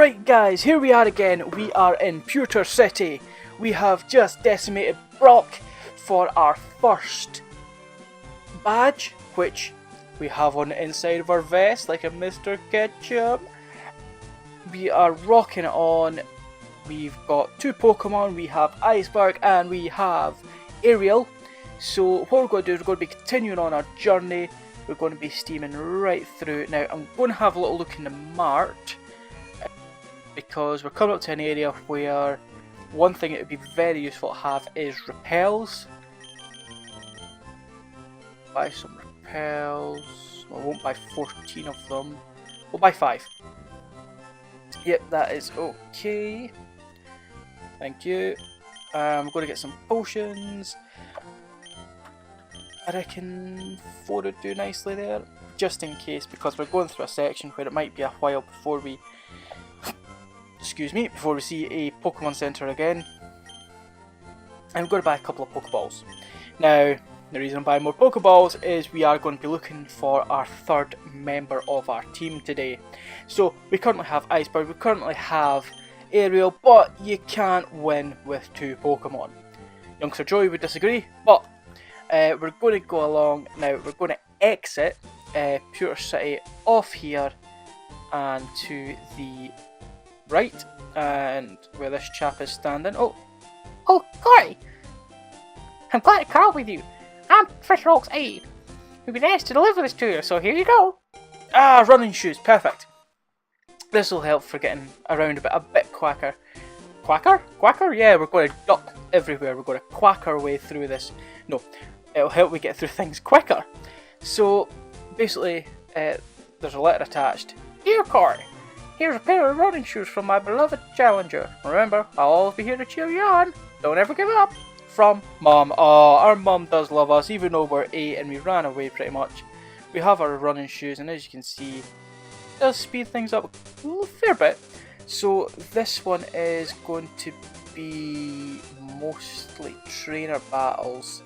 Right guys, here we are again. We are in Pewter City. We have just decimated Brock for our first badge, which we have on the inside of our vest like a Mr. Ketchup. We are rocking it on. We've got two Pokemon. We have Iceberg and we have Ariel. So what we're going to do is we're going to be continuing on our journey. We're going to be steaming right through. Now I'm going to have a little look in the mart, because we're coming up to an area where one thing it would be very useful to have is repels. Buy some repels. Well, I won't buy 14 of them. We'll buy 5. Yep, that is okay. Thank you. I'm going to get some potions. I reckon 4 would do nicely there, just in case, because we're going through a section where it might be a while before we before we see a Pokemon Center again. I'm going to buy a couple of Pokeballs. Now, the reason I'm buying more Pokeballs is we are going to be looking for our third member of our team today. So, we currently have Iceberg, we currently have Ariel, but you can't win with 2 Pokemon. Youngster Joey would disagree, but we're going to go along. Now, we're going to exit Pewter City off here and to the right, and where this chap is standing. Oh, Corey! I'm glad to call with you. I'm Professor Oak's aide. We've been asked to deliver this to you, so here you go. Ah, running shoes, perfect. This will help for getting around a bit quicker. Quacker? Yeah, we're going to duck everywhere. We're going to quack our way through this. No, it'll help me get through things quicker. So, basically, there's a letter attached. Dear Corey, here's a pair of running shoes from my beloved challenger. Remember, I'll always be here to cheer you on. Don't ever give up. From Mom. Oh, our mum does love us, even though we're 8 and we ran away pretty much. We have our running shoes, and as you can see, it does speed things up a fair bit. So this one is going to be mostly trainer battles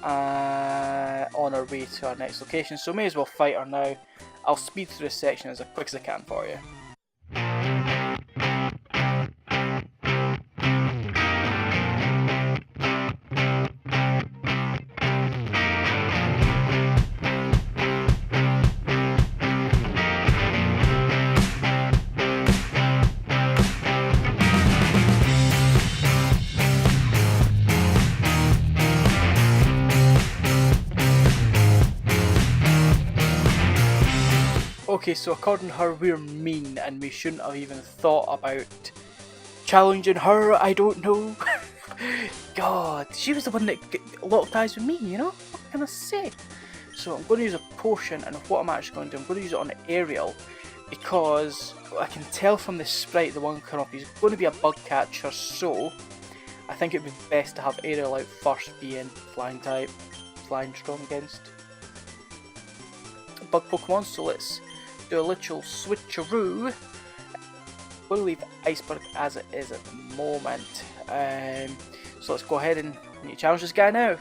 on our way to our next location. So may as well fight her now. I'll speed through this section as quick as I can for you. Okay, so according to her, we're mean and we shouldn't have even thought about challenging her. I don't know. God, she was the one that locked eyes with me, you know? What can I say? So I'm going to use a potion, and what I'm actually going to do, I'm going to use it on the Ariel, because I can tell from the sprite, the one coming up, he's going to be a bug catcher, so I think it would be best to have Ariel out first, being flying type, flying strong against bug Pokemon. So let's do a little switcheroo. We'll leave Iceberg as it is at the moment. So let's go ahead and challenge this guy now.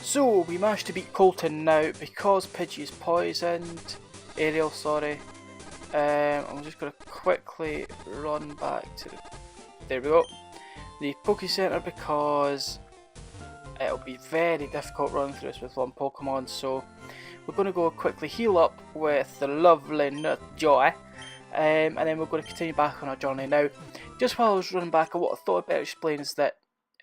So we managed to beat Colton now because Pidgey is poisoned. Ariel, sorry. I'm just going to quickly run back to there we go, the Poke Center, because it'll be very difficult running through this with one Pokemon. So we're going to go quickly heal up with the lovely Nutjoy, and then we're going to continue back on our journey. Now, just while I was running back, what I thought I'd better explain is that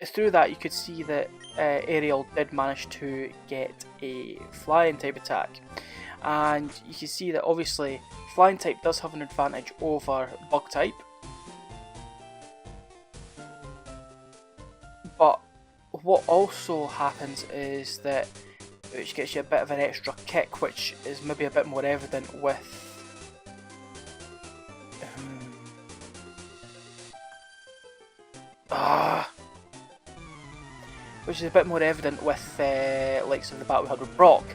through that you could see that Ariel did manage to get a flying type attack, and you can see that obviously flying type does have an advantage over bug type, but what also happens is that which gets you a bit of an extra kick, which is maybe a bit more evident with which is a bit more evident with likes of the battle we had with Brock,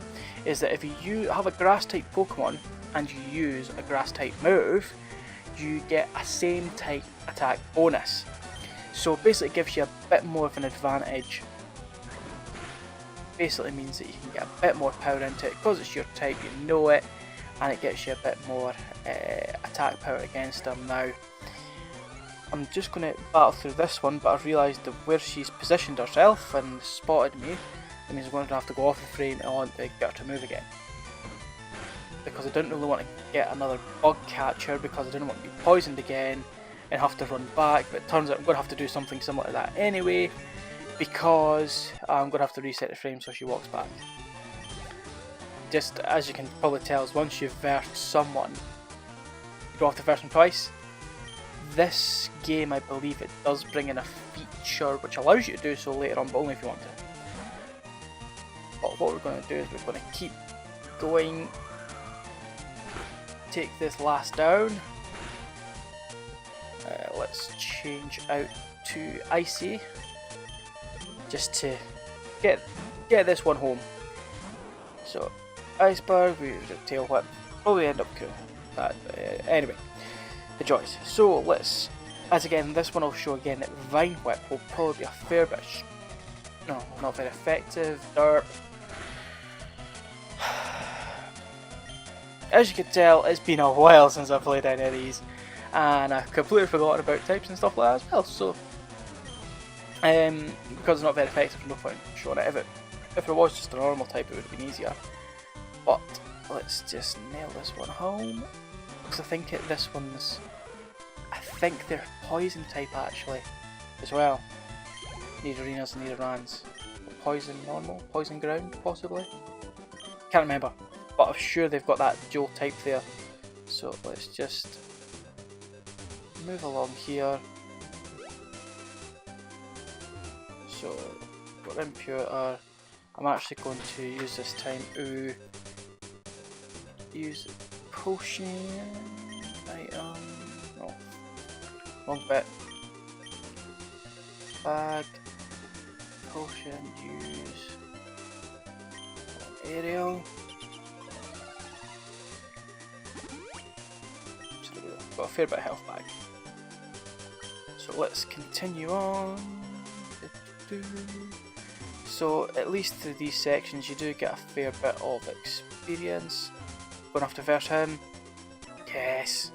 is that if you have a grass type Pokemon and you use a grass type move, you get a same type attack bonus. So basically it gives you a bit more of an advantage. Basically means that you can get a bit more power into it because it's your type, you know it, and it gets you a bit more attack power against them. Now, I'm just going to battle through this one, but I've realised that where she's positioned herself and spotted me, it means I'm going to have to go off the frame and on to get her to move again. Because I didn't really want to get another bug catcher because I didn't want to be poisoned again and have to run back, but it turns out I'm going to have to do something similar to that anyway, because I'm going to have to reset the frame so she walks back. Just as you can probably tell, once you've versed someone, you don't have to verse them twice. This game, I believe it does bring in a feature which allows you to do so later on, but only if you want to. But what we're going to do is we're going to keep going, take this last down. Let's change out to Icy, just to get this one home. So Iceberg, we use a Tail Whip, probably end up cool. Anyway, the joys. So let's, as again, this one I'll show again that Vine Whip will probably be a fair bit, no, not very effective. Derp. As you can tell, it's been a while since I've played any of these, and I've completely forgotten about types and stuff like that as well, so because it's not very effective, there's no point showing it. If it was just a normal type, it would have been easier. But let's just nail this one home, because I think I think they're poison type actually, as well. Nidorenas and Nidorans. Poison normal, poison ground possibly? Can't remember. But I'm sure they've got that dual type there. So let's just move along here. So we're Impure. I'm actually going to use this time to use potion item. No, wrong bit. Bag, potion, use aerial. Got a fair bit of health back. So let's continue on. So at least through these sections you do get a fair bit of experience. Gonna have to verse him. Yes.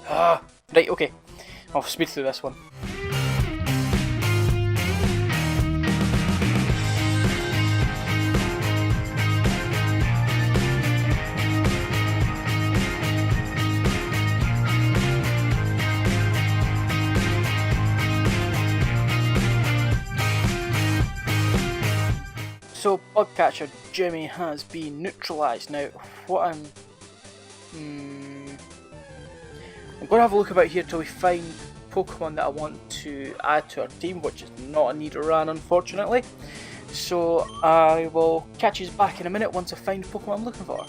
Right, okay. I'll speed through this one. So Bugcatcher Jimmy has been neutralised. Now what I'm going to have a look about here till we find Pokemon that I want to add to our team, which is not a Nidoran unfortunately. So I will catch you back in a minute once I find Pokemon I'm looking for.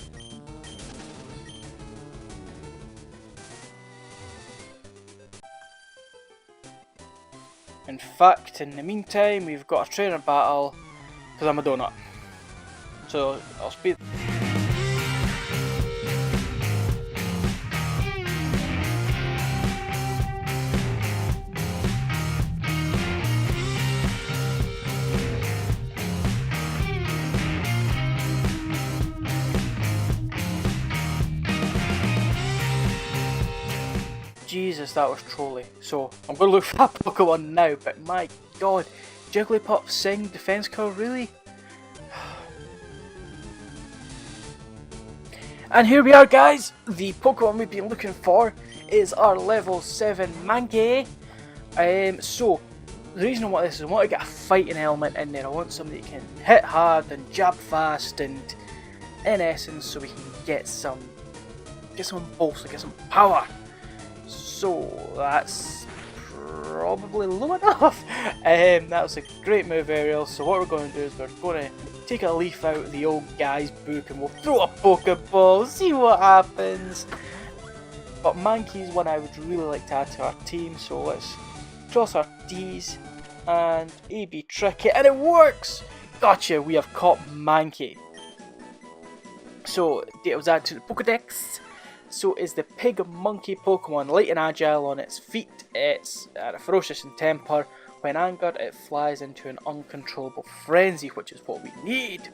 In fact, in the meantime, we've got a trainer battle. Because I'm a donut. So I'll speed. Jesus, that was trolly. So I'm going to look for that Pokemon now, but my god. Jigglypuff, Sing, Defense Curl, really? And here we are guys, the Pokemon we've been looking for is our level 7 Mankey. So, the reason I want this is I want to get a fighting element in there. I want somebody that can hit hard and jab fast, and in essence so we can get some bolster, get some power. So that's probably low enough. That was a great move, Ariel. So what we're going to do is we're going to take a leaf out of the old guy's book and we'll throw a Pokeball, see what happens. But Mankey's one I would really like to add to our team, so let's cross our T's and A-B tricky, and it works! Gotcha, we have caught Mankey. So, data was added to the Pokedex. So is the pig monkey Pokemon, light and agile on its feet. It's ferocious in temper. When angered, it flies into an uncontrollable frenzy, which is what we need.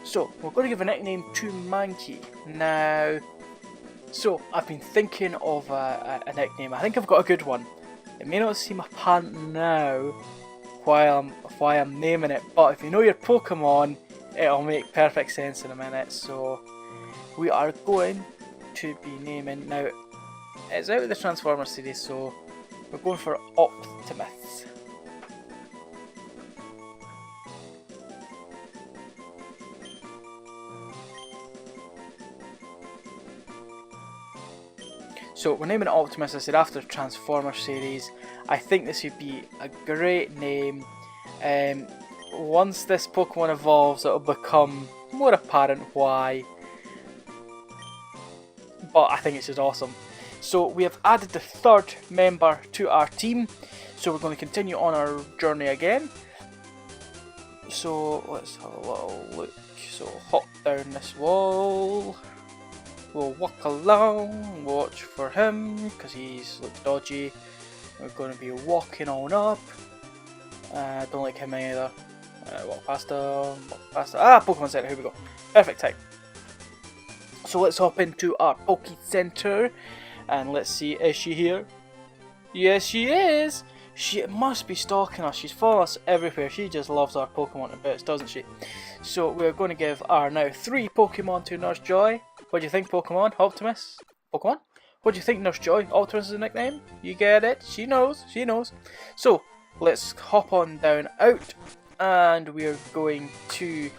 So we're going to give a nickname to Mankey. Now, so I've been thinking of a nickname. I think I've got a good one. It may not seem apparent now why I'm naming it, but if you know your Pokemon, it'll make perfect sense in a minute. So we are going to be naming, now it's out of the Transformers series, so we're going for Optimus. So we're naming it Optimus, I said, after the Transformers series. I think this would be a great name. Once this Pokemon evolves, it'll become more apparent why. But I think it's just awesome. So we have added the third member to our team. So we're going to continue on our journey again. So let's have a little look. So hop down this wall. We'll walk along, watch for him, because he's looks dodgy. We're going to be walking on up. Don't like him either. Walk past him, Ah, Pokemon Center, here we go. Perfect time. So let's hop into our Poke Center, and let's see, is she here? Yes, she is! She must be stalking us. She's following us everywhere. She just loves our Pokemon to bits, doesn't she? So we're going to give our now 3 Pokemon to Nurse Joy. What do you think, Pokemon? Optimus? Pokemon? What do you think, Nurse Joy? Optimus is a nickname? You get it? She knows. She knows. So let's hop on down out, and we're going to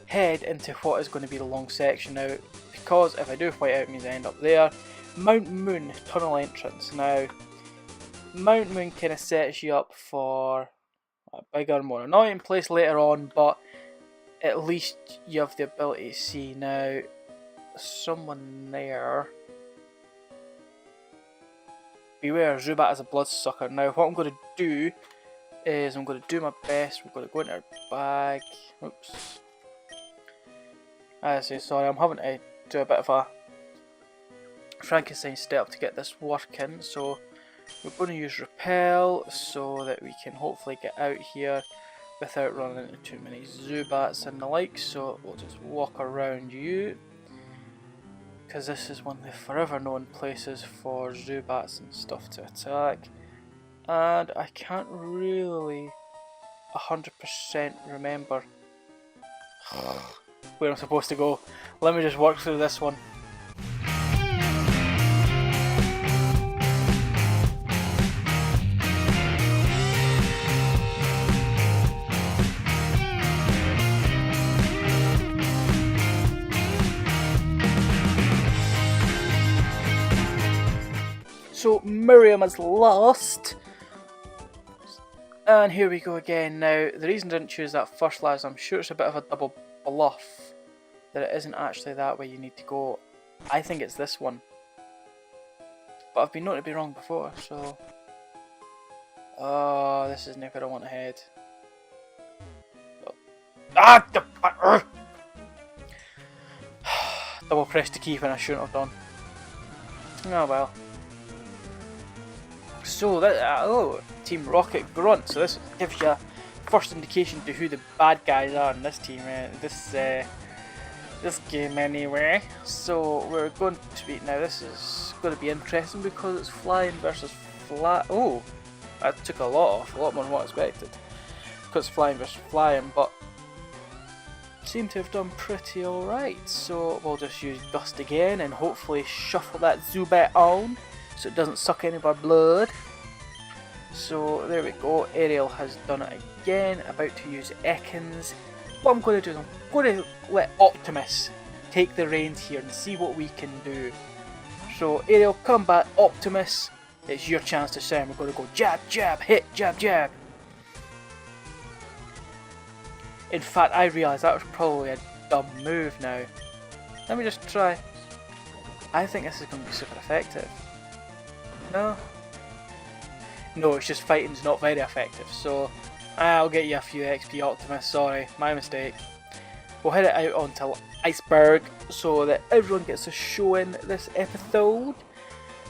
head into what is going to be the long section now. Because if I do white out, it means I end up there. Mount Moon tunnel entrance. Now, Mount Moon kind of sets you up for a bigger, more annoying place later on, but at least you have the ability to see. Now, someone there. Beware, Zubat is a bloodsucker. Now, what I'm going to do is I'm going to do my best. We're going to go into our bag. Oops. I say sorry, I'm having to do a bit of a Frankenstein step to get this working. So we're going to use Repel so that we can hopefully get out here without running into too many Zubats and the like. So we'll just walk around you, because this is one of the forever known places for Zubats and stuff to attack. And I can't really 100% remember where I'm supposed to go. Let me just work through this one. So Miriam is lost. And here we go again. Now, the reason I didn't choose that first last, I'm sure it's a bit of a double bluff, that it isn't actually that way you need to go. I think it's this one. But I've been known to be wrong before, so... Oh, this isn't where I want to head. Ah! Double press to keep and I shouldn't have done. Oh well. So that oh, Team Rocket Grunt. So this gives you a first indication to who the bad guys are in this team, this game anyway. So we're going to be now. This is going to be interesting because it's flying versus fly. Oh, that took a lot off, a lot more than what I expected. Because it's flying versus flying, but seem to have done pretty alright. So we'll just use Gust again and hopefully shuffle that Zubat on so it doesn't suck any of our blood. So there we go, Ariel has done it again, about to use Ekans. What I'm going to do is I'm going to let Optimus take the reins here and see what we can do. So Ariel, come back, Optimus, it's your chance to shine. We're going to go jab, jab, hit, jab, jab. In fact, I realised that was probably a dumb move now. Let me just try. I think this is going to be super effective. No? No, it's just fighting's not very effective, so I'll get you a few XP, Optimus. Sorry, my mistake. We'll head it out onto Iceberg so that everyone gets a show in this episode.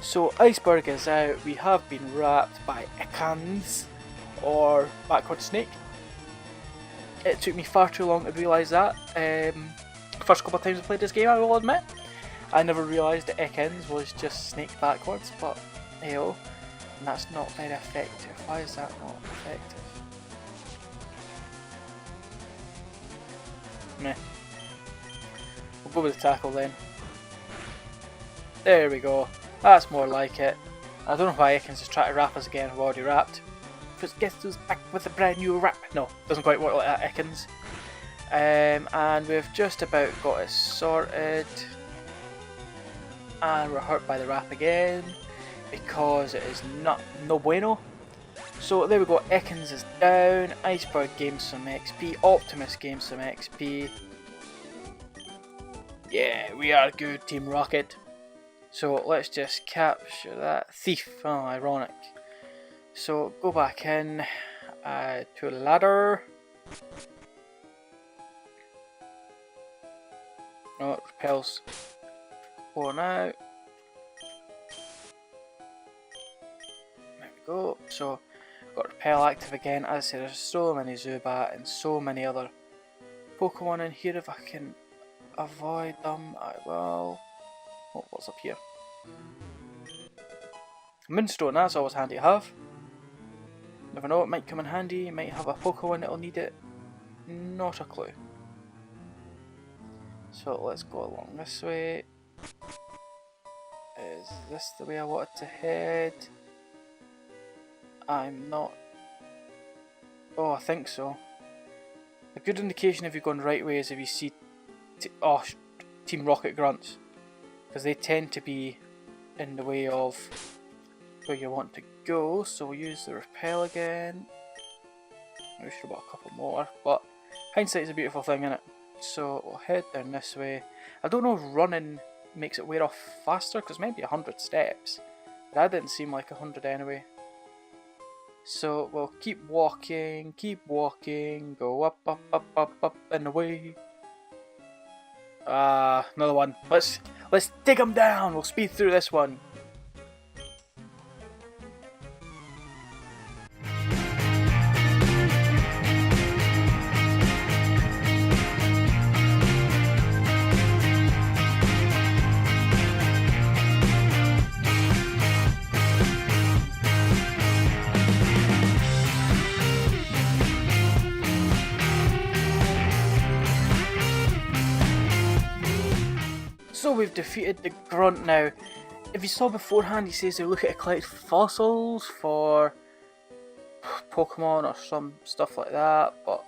So Iceberg is out. We have been wrapped by Icons, or backward snake. It took me far too long to realise that. First couple of times I played this game, I will admit, I never realised that Ekans was just snake backwards, but hey-oh, and that's not very effective. Why is that not effective? Meh. We'll go with the tackle then. There we go. That's more like it. I don't know why Ekans is trying to wrap us again. We've already wrapped. Just gets us back with a brand new wrap. No, doesn't quite work like that, Ekans. And we've just about got it sorted. And we're hurt by the wrap again because it is no bueno. So there we go, Ekans is down, Iceberg gains some XP, Optimus gains some XP. Yeah, we are good, Team Rocket. So let's just capture that. Thief, oh ironic. So go back in to a ladder. No, it repels. One out. There we go. So got repel active again. As I said, there's so many Zubat and so many other Pokemon in here. If I can avoid them, I will. Oh, what's up here? Moonstone, that's always handy to have. Never know, it might come in handy. You might have a Pokemon that'll need it. Not a clue. So let's go along this way. Is this the way I wanted to head? I'm not. Oh, I think so. A good indication if you're going right way is if you see Team Rocket grunts, because they tend to be in the way of where you want to go. So we'll use the repel again. We should have got a couple more, but hindsight is a beautiful thing, isn't it? So we'll head down this way. I don't know if running makes it wear off faster, because maybe 100 steps. That didn't seem like 100 anyway. So we'll keep walking, go up, up, up, up, up, and away. Another one. Let's dig them down. We'll speed through this one. So we've defeated the Grunt now. If you saw beforehand, he says they're looking to collect fossils for Pokemon or some stuff like that, but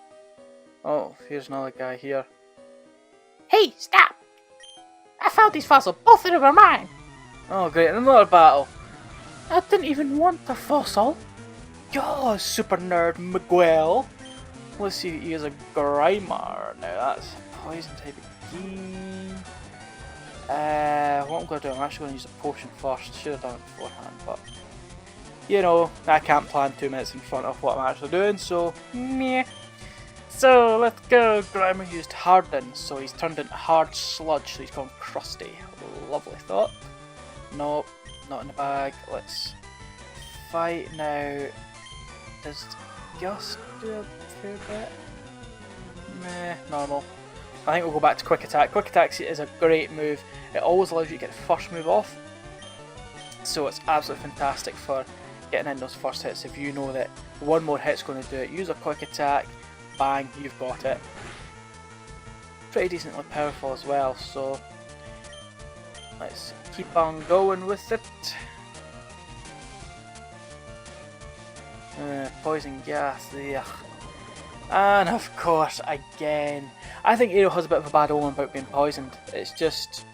oh, here's another guy here. Hey, stop! I found these fossils, both of them are mine! Oh great, another battle. I didn't even want a fossil. Yo, super nerd Miguel. Let's see, he is a Grimer. Now that's a poison type again. What I'm going to do, I'm actually going to use a potion first. Should have done it beforehand, but you know, I can't plan 2 minutes in front of what I'm actually doing, so meh. So let's go. Grimer used Harden, so he's turned into Hard Sludge, so he's gone crusty. Lovely thought. Nope, not in the bag. Let's fight now. Does Gust do a fair bit? Meh, normal. I think we'll go back to Quick Attack. Quick Attack is a great move. It always allows you to get the first move off. So it's absolutely fantastic for getting in those first hits. If you know that one more hit's going to do it, use a Quick Attack, bang, you've got it. Pretty decently powerful as well, so let's keep on going with it. Poison gas, ugh. And of course, again, I think Aero has a bit of a bad omen about being poisoned. It's just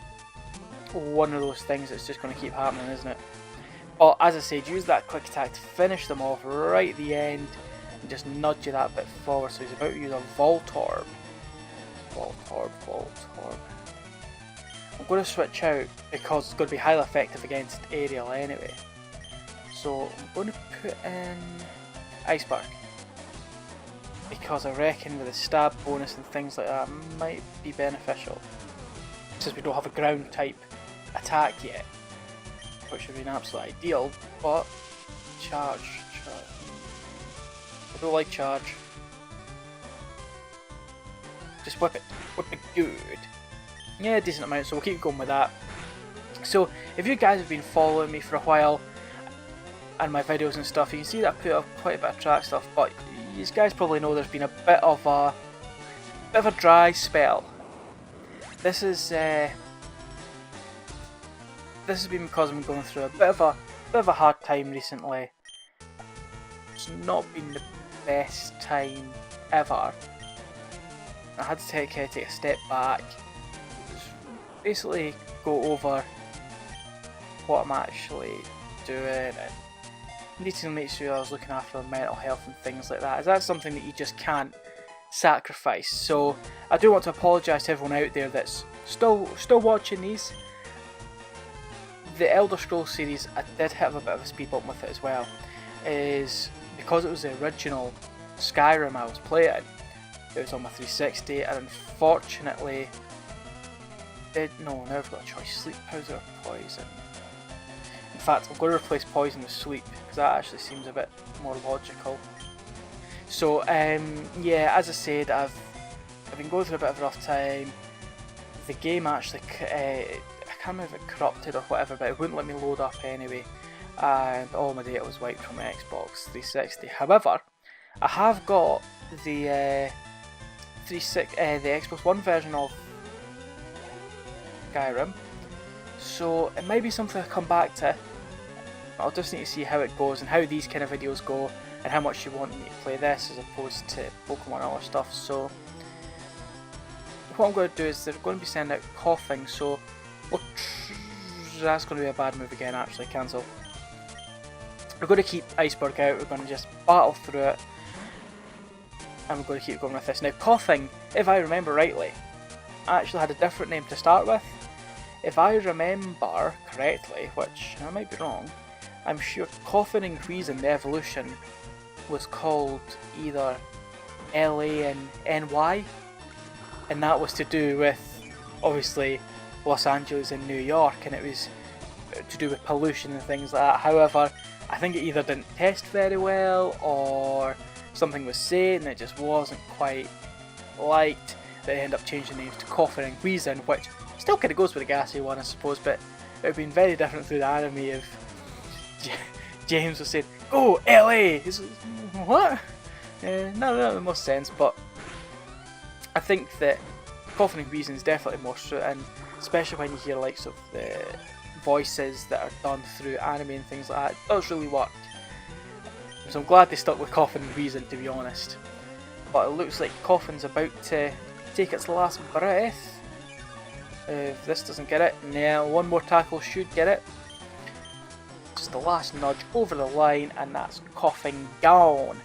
one of those things that's just going to keep happening, isn't it? But as I said, use that Quick Attack to finish them off right at the end and just nudge you that bit forward. So he's about to use a Voltorb. Voltorb. I'm going to switch out because it's going to be highly effective against Aerial anyway. So I'm going to put in Iceberg. because I reckon with a stab bonus and things like that might be beneficial. Since we don't have a ground type attack yet, which would be an absolute ideal, but charge. I don't like charge. Just whip it good. Yeah, decent amount, so we'll keep going with that. So, if you guys have been following me for a while, and my videos and stuff, you can see that I put up quite a bit of track stuff, but you guys probably know there's been a bit of a dry spell. This has been because I'm going through a bit of a hard time recently. It's not been the best time ever. I had to take a step back, basically go over what I'm actually doing, and need to make sure I was looking after my mental health and things like that. Is that something that you just can't sacrifice? So I do want to apologise to everyone out there that's still watching these. The Elder Scrolls series, I did have a bit of a speed bump with it as well, is because it was the original Skyrim I was playing. It was on my 360, and unfortunately, now I've got a choice: sleep powder or poison. In fact, I'm going to replace poison with sleep because that actually seems a bit more logical. So, yeah, as I said, I've been going through a bit of a rough time. The game actually, I can't remember if it corrupted or whatever, but it wouldn't let me load up anyway, and all my data was wiped from my Xbox 360. However, I have got the the Xbox One version of Skyrim, so it might be something I come back to. I'll just need to see how it goes and how these kind of videos go and how much you want me to play this as opposed to Pokemon and other stuff. So what I'm going to do is they're going to be sending out coughing, so that's going to be a bad move again actually, cancel. We're going to keep Iceberg out, we're going to just battle through it, and we're going to keep going with this. Now coughing, if I remember rightly, I actually had a different name to start with. If I remember correctly, which I might be wrong, I'm sure coughing and wheezing, the evolution, was called either LA and NY, and that was to do with, obviously, Los Angeles and New York, and it was to do with pollution and things like that. However, I think it either didn't test very well, or something was said and it just wasn't quite liked, that they ended up changing names to coughing and wheezing, which still kind of goes with the gassy one, I suppose, but it would have been very different through the anime if James was saying, "Go LA!" What? None of that made most sense, but I think that coughing and wheezing is definitely more suited, especially when you hear likes of the voices that are done through anime and things like that. It does really work. So I'm glad they stuck with coughing and wheezing, to be honest. But it looks like coughing's about to take its last breath. If this doesn't get it, now one more tackle should get it. Just the last nudge over the line, and that's coughing down.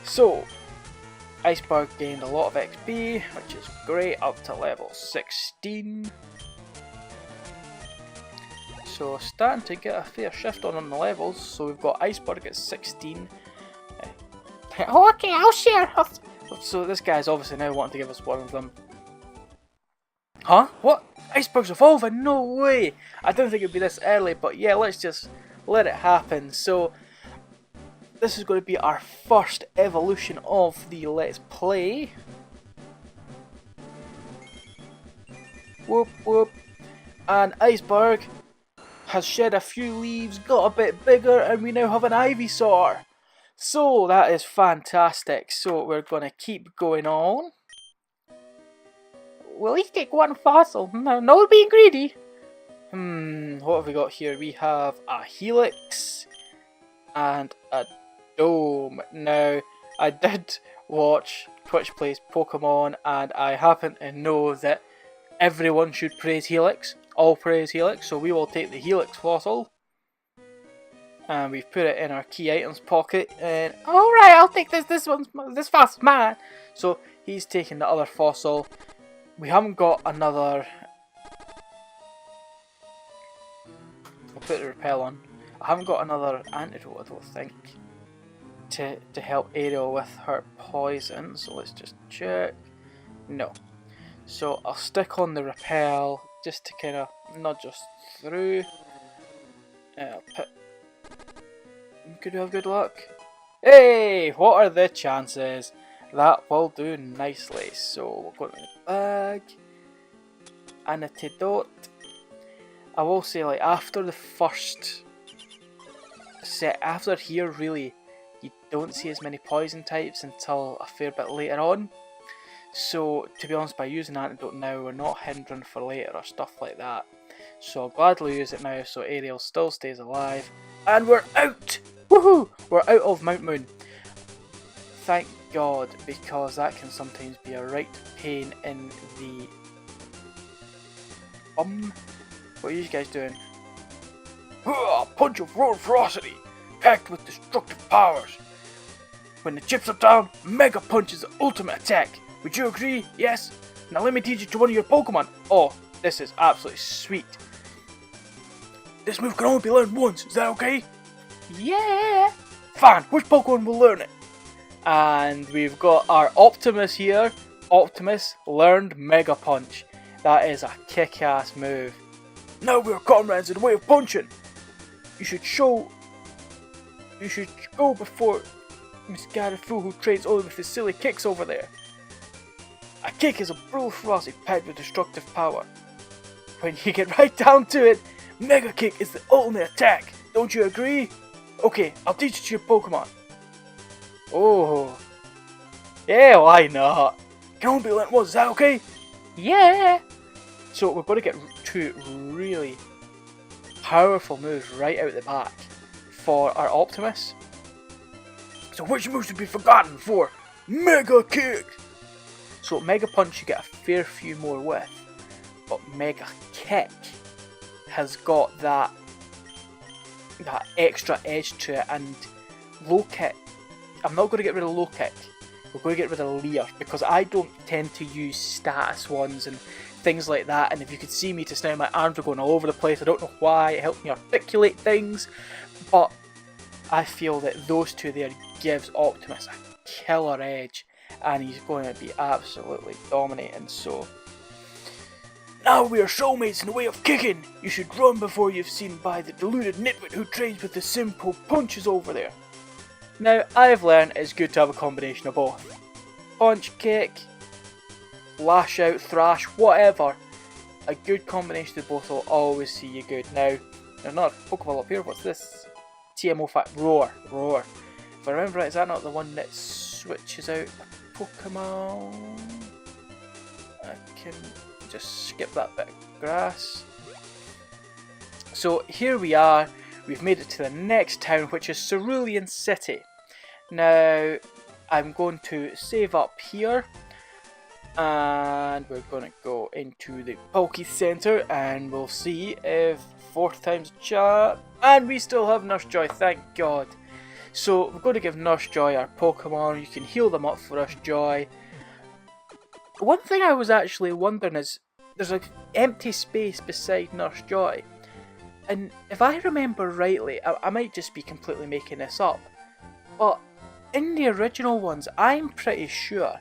So, Iceberg gained a lot of XP, which is great, up to level 16. So starting to get a fair shift on the levels. So we've got Iceberg at 16. Oh, okay, I'll share. So this guy's obviously now wanting to give us one of them. Huh? What? Iceberg's evolving? No way! I didn't think it'd be this early, but yeah, let's just let it happen. So this is going to be our first evolution of the Let's Play. Whoop whoop. And Iceberg has shed a few leaves, got a bit bigger, and we now have an Ivysaur. So that is fantastic. So we're going to keep going on. We'll each take one fossil. No being greedy. What have we got here? We have a Helix and a Dome. Now, I did watch Twitch Plays Pokemon, and I happen to know that everyone should praise Helix. All praise Helix, so we will take the Helix fossil. And we've put it in our key items pocket, and alright, I'll take this fossil's mine. So he's taking the other fossil. We haven't got another. I'll put the repel on. I haven't got another antidote, I don't think. to help Ariel with her poison. So let's just check. No. So I'll stick on the repel just to kind of nudge us through. Could we have good luck? Hey! What are the chances? That will do nicely. So we'll go to the bag. Antidote. I will say, like, after the first set, after here, really, you don't see as many poison types until a fair bit later on. So, to be honest, by using antidote now, we're not hindering for later or stuff like that. So I'll gladly use it now so Ariel still stays alive. And we're out! Woohoo! We're out of Mount Moon. Thank God, because that can sometimes be a right pain in the bum. What are you guys doing? A punch of raw ferocity, packed with destructive powers. When the chips are down, Mega Punch is the ultimate attack. Would you agree? Yes? Now let me teach it to one of your Pokemon. Oh, this is absolutely sweet. This move can only be learned once, is that okay? Yeah. Fine, which Pokemon will learn it? And we've got our Optimus here. Optimus learned Mega Punch. That is a kick-ass move. Now we are comrades in the way of punching. You should go before Miss Garifu, who trains only with his silly kicks over there. A kick is a brutal ferocity packed with destructive power. When you get right down to it, Mega Kick is the ultimate attack. Don't you agree? Okay, I'll teach it to your Pokemon. Oh. Yeah, why not? Can only be learned once, is that okay? Yeah. So we're going to get two really powerful moves right out the back for our Optimus. So which moves should be forgotten for Mega Kick? So Mega Punch you get a fair few more with, but Mega Kick has got that extra edge to it, and Low Kick, I'm not going to get rid of Low Kick, we're going to get rid of Leer, because I don't tend to use status ones and things like that, and if you could see me just now, my arms are going all over the place. I don't know why, it helps me articulate things, but I feel that those two there gives Optimus a killer edge, and he's going to be absolutely dominating. So now we are soulmates in the way of kicking. You should run before you've seen by the deluded nitwit who trains with the simple punches over there. Now I've learned it's good to have a combination of both. Punch, kick, lash out, thrash, whatever. A good combination of both will always see you good. Now, there's not a Pokeball up here. What's this? TMO5 Roar. If I remember right, is that not the one that switches out a Pokemon? I can just skip that bit of grass. So here we are. We've made it to the next town, which is Cerulean City. Now, I'm going to save up here. And we're going to go into the Poke Center and we'll see if fourth time's a charm. And we still have Nurse Joy, thank God. So we're going to give Nurse Joy our Pokemon. You can heal them up for us, Joy. One thing I was actually wondering is, there's an empty space beside Nurse Joy. And if I remember rightly, I might just be completely making this up, but in the original ones, I'm pretty sure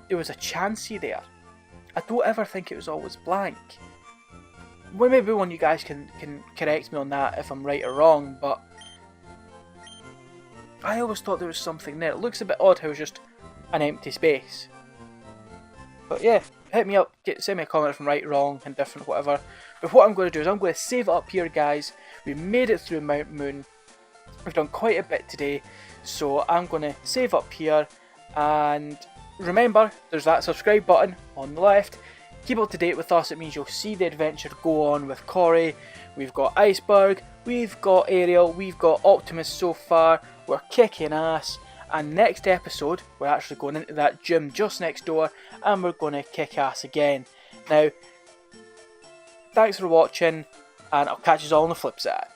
there was a Chansey there. I don't ever think it was always blank. Well, maybe one of you guys can correct me on that if I'm right or wrong, but I always thought there was something there. It looks a bit odd how it's just an empty space. But yeah, hit me up, send me a comment if I'm right, wrong, indifferent, whatever. But what I'm going to do is I'm going to save it up here, guys. We made it through Mount Moon. We've done quite a bit today, so I'm going to save up here. And remember, there's that subscribe button on the left. Keep up to date with us, it means you'll see the adventure go on with Corey. We've got Iceberg, we've got Ariel, we've got Optimus so far. We're kicking ass. And next episode, we're actually going into that gym just next door and we're going to kick ass again. Now, thanks for watching and I'll catch you all on the flip side.